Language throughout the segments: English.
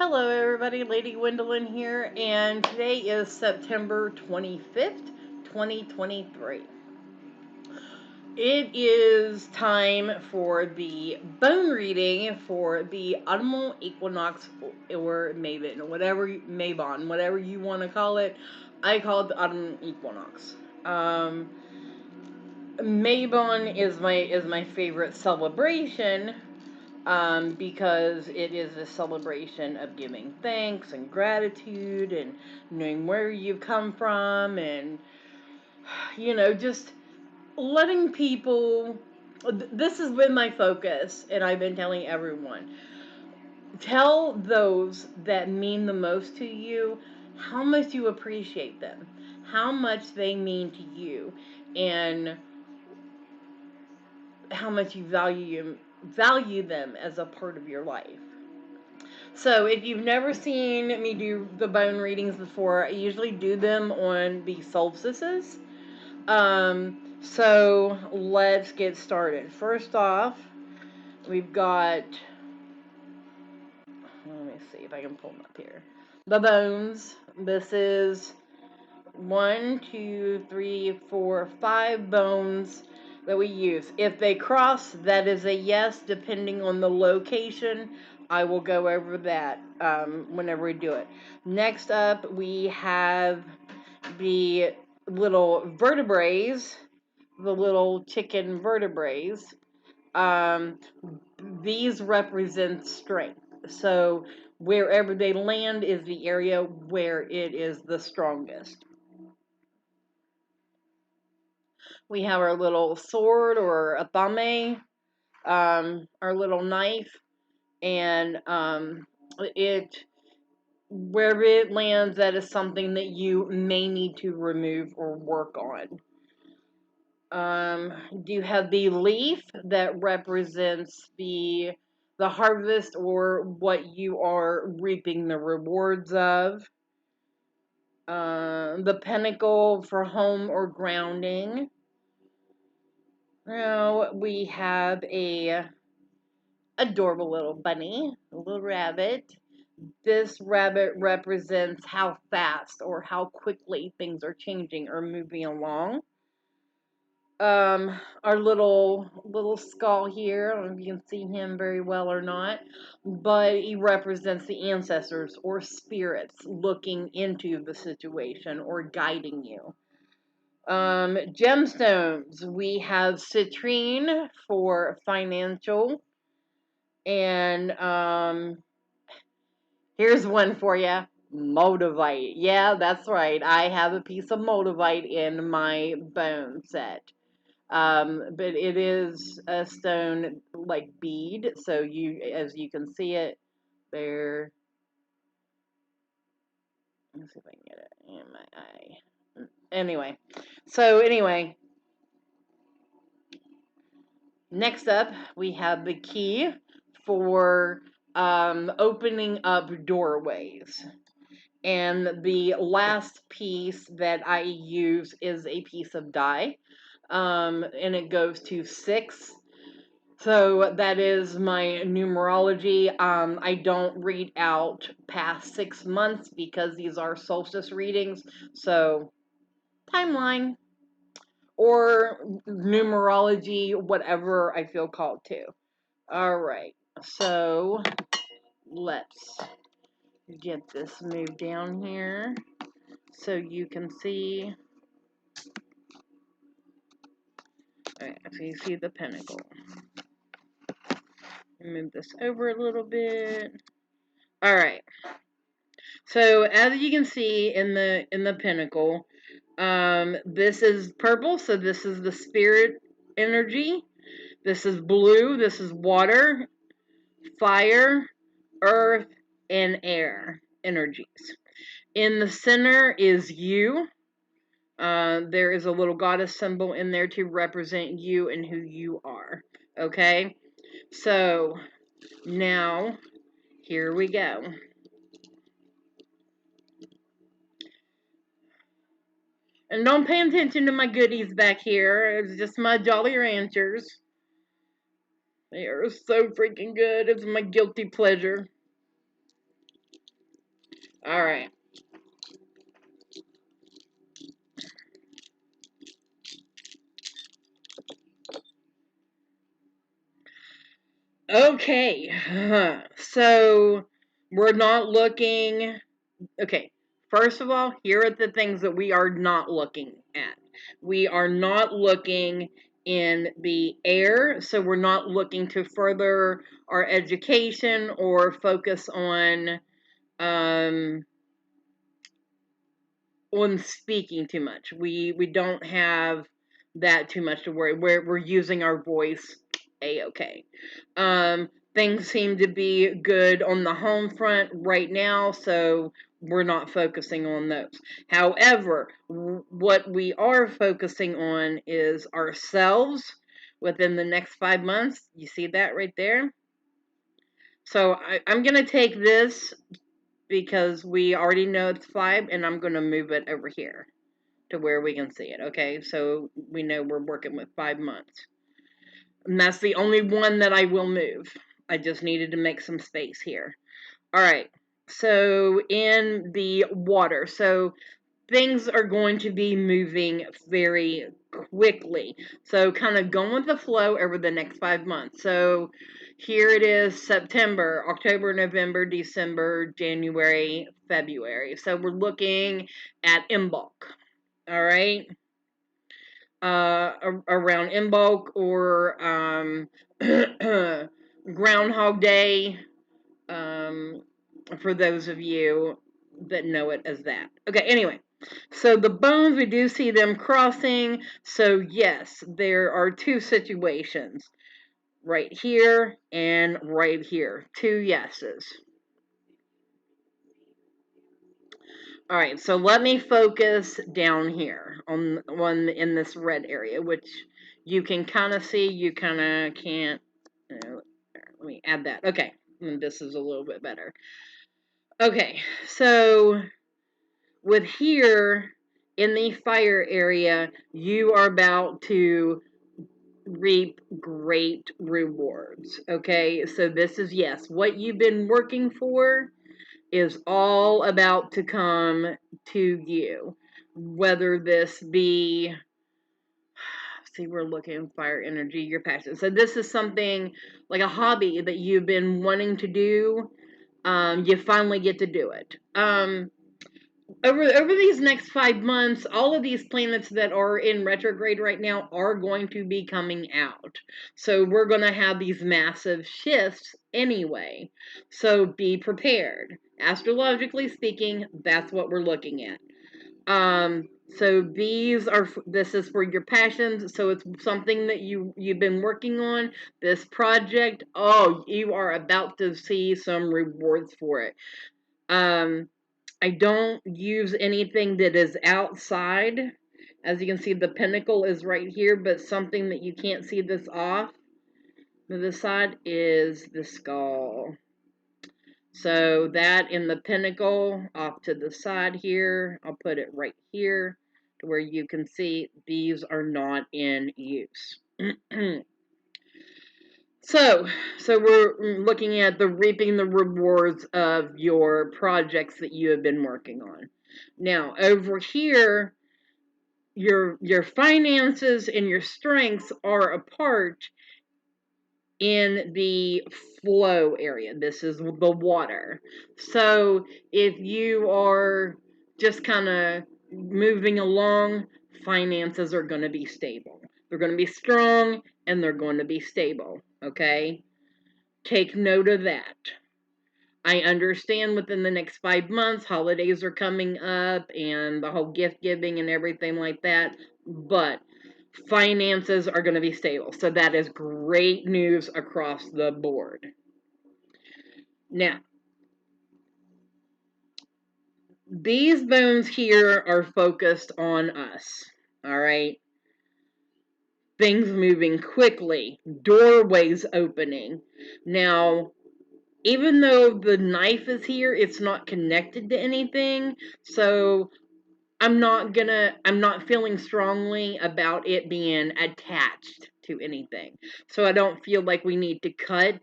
Hello, everybody. Lady Gwendolyn here, and today is September 25th, 2023. It is time for the bone reading for the Autumnal Equinox or Mabon, whatever you want to call it. I call it the Autumnal Equinox. Mabon is my favorite celebration because it is a celebration of giving thanks and gratitude and knowing where you've come from and, just letting people. This has been my focus, and I've been telling everyone. Tell those that mean the most to you how much you appreciate them, how much they mean to you, and how much you value them as a part of your life. So if you've never seen me do the bone readings before, I usually do them on the solstices. So let's get started. First off, we've got, let me see if I can pull them up here. The bones. This is 1, 2, 3, 4, 5 bones that we use. If they cross, that is a yes, depending on the location. I will go over that whenever we do it. Next up, we have the little vertebrae, the little chicken vertebrae. Um, these represent strength. So wherever they land is the area where it is the strongest. We have our little sword or a thame, our little knife, and it wherever it lands, that is something that you may need to remove or work on. You have the leaf that represents the harvest or what you are reaping the rewards of. The pentacle for home or grounding. Now we have a adorable little bunny, a little rabbit. This rabbit represents how fast or how quickly things are changing or moving along. Our little skull here, I don't know if you can see him very well or not, but he represents the ancestors or spirits looking into the situation or guiding you. Gemstones, we have citrine for financial, and here's one for you. Motivite. Yeah, that's right. I have a piece of Motivite in my bone set. But it is a stone like bead, so as you can see it there. Let's see if I can get it in my eye. Anyway, next up we have the key for opening up doorways. And the last piece that I use is a piece of dye. And it goes to 6. So that is my numerology. I don't read out past 6 months because these are solstice readings. So, timeline or numerology, whatever I feel called to. Alright, so let's get this moved down here so you can see. Alright, so you see the pentacle. Move this over a little bit. Alright. So as you can see in the pentacle, this is purple, so this is the spirit energy. This is blue, this is water, fire, earth, and air energies. In the center is you. There is a little goddess symbol in there to represent you and who you are. Okay? So, now, here we go. And don't pay attention to my goodies back here. It's just my Jolly Ranchers. They are so freaking good. It's my guilty pleasure. All right. Okay. So we're not looking. Okay. First of all, here are the things that we are not looking at. We are not looking in the air, so we're not looking to further our education or focus um, on speaking too much. We don't have that too much to worry. We're using our voice a-okay. Things seem to be good on the home front right now, so we're not focusing on those. However, what we are focusing on is ourselves within the next 5 months. You see that right there? So I'm going to take this because we already know it's 5, and I'm going to move it over here to where we can see it, okay? So we know we're working with 5 months. And that's the only one that I will move. I just needed to make some space here. All right. So in the water, so things are going to be moving very quickly. So kind of going with the flow over the next 5 months. So here it is September, October, November, December, January, February. So we're looking at Imbolc. All right. Around Imbolc or Groundhog Day, um, for those of you that know it as that. Okay, anyway. So the bones, we do see them crossing. So yes, there are two situations. Right here and right here. Two yeses. All right, so let me focus down here on one in this red area, which you can kind of see, you kind of can't. Let me add that. Okay, this is a little bit better. Okay, so with here in the fire area, you are about to reap great rewards. Okay, so this is, yes, what you've been working for is all about to come to you. Whether this be, see, we're looking fire energy, your passion. So this is something like a hobby that you've been wanting to do. You finally get to do it. Over these next 5 months, all of these planets that are in retrograde right now are going to be coming out. So we're going to have these massive shifts anyway. So be prepared. Astrologically speaking, that's what we're looking at. So this is for your passions. So it's something that you've been working on. This project, oh, you are about to see some rewards for it. I don't use anything that is outside. As you can see, the pinnacle is right here, but something that you can't see this off to the side is the skull. So that in the pinnacle off to the side here, I'll put it right here to where you can see these are not in use. So we're looking at the reaping the rewards of your projects that you have been working on. Now, over here, your finances and your strengths are a part in the flow area. This is the water. So if you are just kind of moving along, finances are going to be stable. They're going to be strong and they're going to be stable, okay? Take note of that. I understand within the next 5 months, holidays are coming up and the whole gift giving and everything like that, but finances are going to be stable. So that is great news across the board. Now, these bones here are focused on us, all right? Things moving quickly, doorways opening. Now, even though the knife is here, it's not connected to anything. So I'm not feeling strongly about it being attached to anything. So I don't feel like we need to cut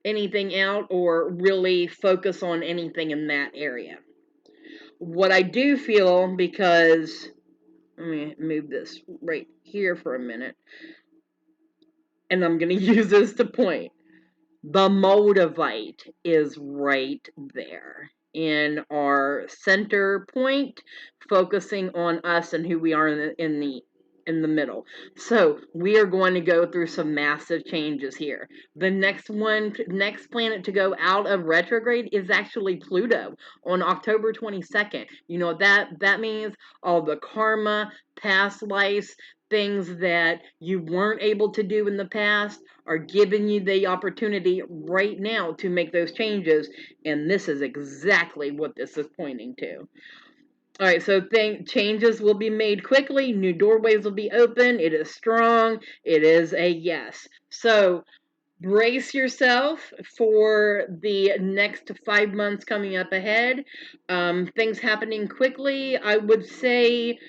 anything out or really focus on anything in that area. What I do feel, because let me move this right here for a minute, and I'm going to use this to point. The Moldavite is right there in our center point, focusing on us and who we are in the middle. So we are going to go through some massive changes here. The next planet to go out of retrograde is actually Pluto on October 22nd. You know what that means? All the karma, past lives, things that you weren't able to do in the past are giving you the opportunity right now to make those changes, and this is exactly what this is pointing to. All right, so changes will be made quickly. New doorways will be open. It is strong. It is a yes. So brace yourself for the next 5 months coming up ahead. Things happening quickly. I would say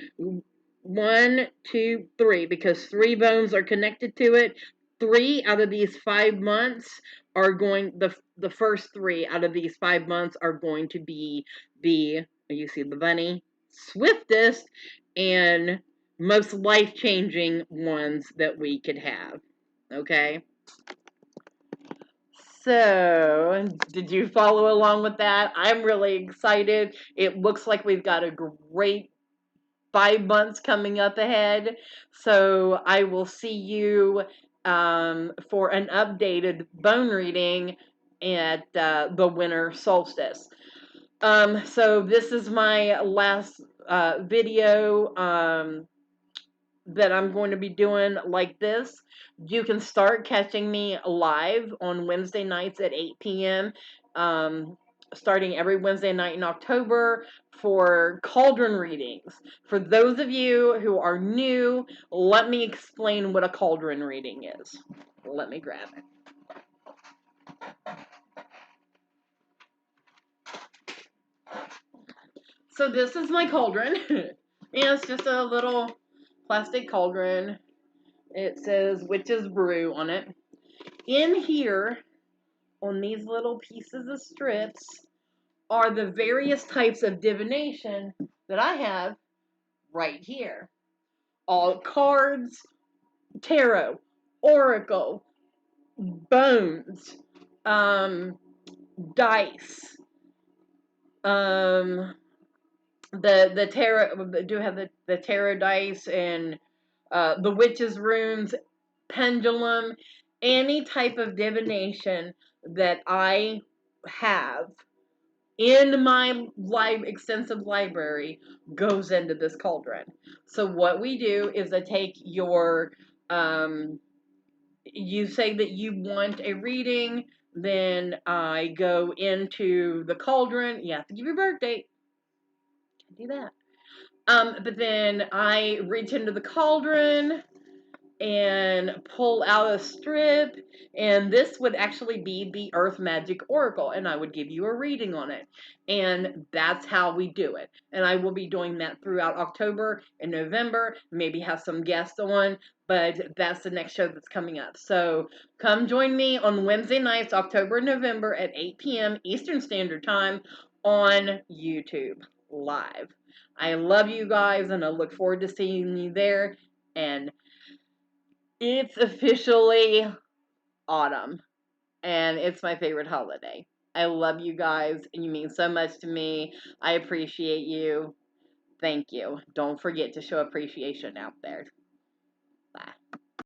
1, 2, 3, because 3 bones are connected to it. 3 out of these 5 months are going. The first 3 out of these 5 months are going to be the, you see the bunny, swiftest and most life-changing ones that we could have. Okay. So, did you follow along with that? I'm really excited. It looks like we've got a great 5 months coming up ahead. So, I will see you for an updated bone reading at the winter solstice. So, this is my last video. That I'm going to be doing like this. You can start catching me live on Wednesday nights at 8 p.m. Starting every Wednesday night in October for cauldron readings. For those of you who are new, let me explain what a cauldron reading is. Let me grab it. So this is my cauldron. Yeah, it's just a little plastic cauldron. It says Witch's Brew on it. In here, on these little pieces of strips, are the various types of divination that I have right here. All cards, tarot, oracle, bones, dice, the tarot, do have the tarot dice and the witch's runes, pendulum, any type of divination that I have in my extensive library goes into this cauldron. So what we do is I take your, you say that you want a reading, then I go into the cauldron. You have to give your birth date. Can't do that. But then I reach into the cauldron and pull out a strip, and this would actually be the Earth Magic Oracle, and I would give you a reading on it. And that's how we do it. And I will be doing that throughout October and November, maybe have some guests on, but that's the next show that's coming up. So come join me on Wednesday nights, October and November at 8 p.m. Eastern Standard Time on YouTube live. I love you guys, and I look forward to seeing you there. And it's officially autumn, and it's my favorite holiday. I love you guys, and you mean so much to me. I appreciate you. Thank you. Don't forget to show appreciation out there.